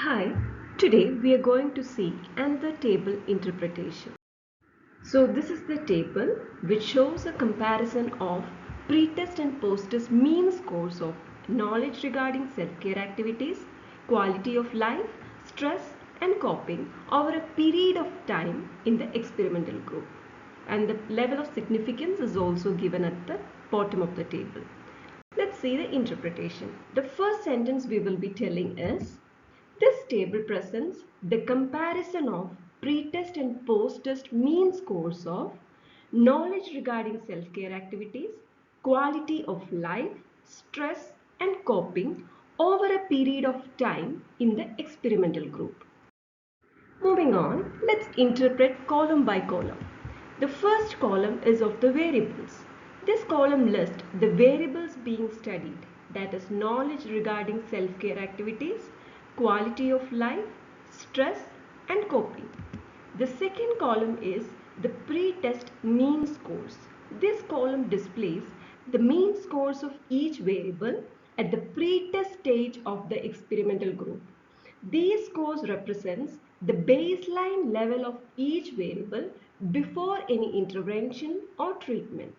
Hi, today we are going to see another table interpretation. So this is the table which shows a comparison of pre-test and post-test mean scores of knowledge regarding self-care activities, quality of life, stress and coping over a period of time in the experimental group. And the level of significance is also given at the bottom of the table. Let's see the interpretation. The first sentence we will be telling is, this table presents the comparison of pre-test and post-test mean scores of knowledge regarding self-care activities, quality of life, stress and coping over a period of time in the experimental group. Moving on, let's interpret column by column. The first column is of the variables. This column lists the variables being studied, that is knowledge regarding self-care activities, quality of life, stress and coping. The second column is the pre-test mean scores. This column displays the mean scores of each variable at the pre-test stage of the experimental group. These scores represents the baseline level of each variable before any intervention or treatment.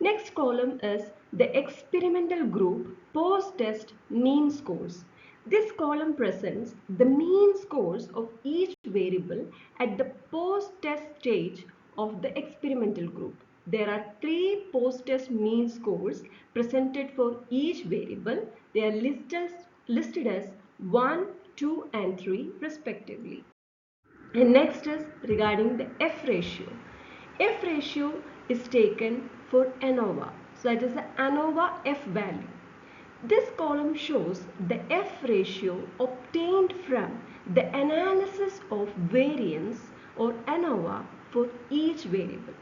Next column is the experimental group post-test mean scores. This column presents the mean scores of each variable at the post-test stage of the experimental group. There are three post-test mean scores presented for each variable. They are listed as 1, 2 and 3 respectively. And next is regarding the F ratio. F ratio is taken for ANOVA. So that is the ANOVA F value. This column shows the F ratio obtained from the analysis of variance or ANOVA for each variable.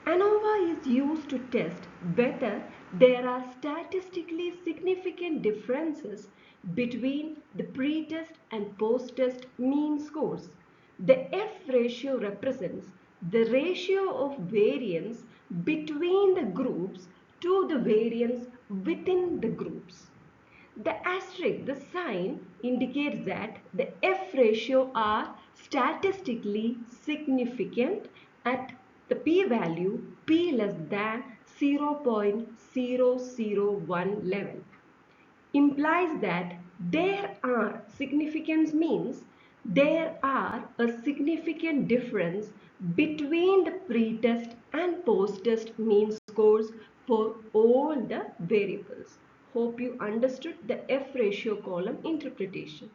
ANOVA is used to test whether there are statistically significant differences between the pre-test and post-test mean scores. The F ratio represents the ratio of variance between the groups to the variance within the groups. The asterisk, the sign, indicates that the F ratio are statistically significant at the p-value p less than 0.001 level. Implies that there are significance means there are a significant difference between the pre-test and post-test mean scores for all the variables. Hope you understood the F ratio column interpretation.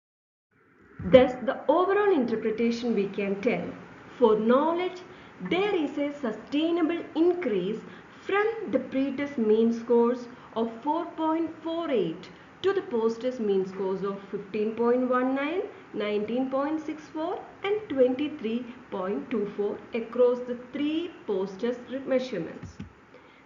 Thus, the overall interpretation we can tell, for knowledge, there is a sustainable increase from the pre-test mean scores of 4.48 to the post-test mean scores of 15.19, 19.64 and 23.24 across the three post-test measurements.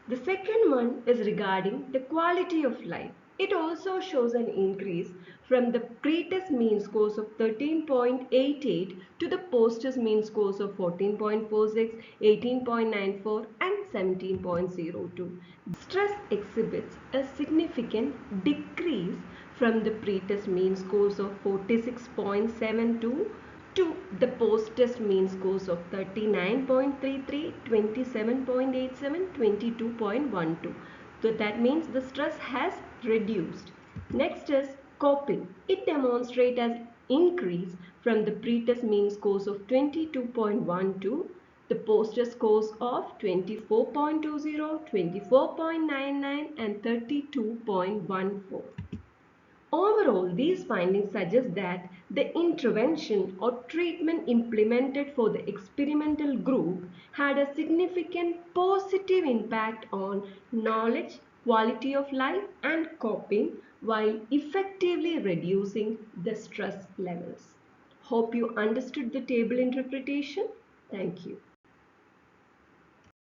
The second one is regarding the quality of life. It also shows an increase from the pre-test mean scores of 13.88 to the post-test mean scores of 14.46, 18.94 and 17.02. Stress exhibits a significant decrease from the pre-test mean scores of 46.72 to the post-test mean scores of 39.33, 27.87, 22.12. So that means the stress has reduced. Next is coping. It demonstrates as increase from the pre-test mean scores of 22.12, the post-test scores of 24.20, 24.99 and 32.14. Overall, these findings suggest that the intervention or treatment implemented for the experimental group had a significant positive impact on knowledge, quality of life and coping while effectively reducing the stress levels. Hope you understood the table interpretation. Thank you.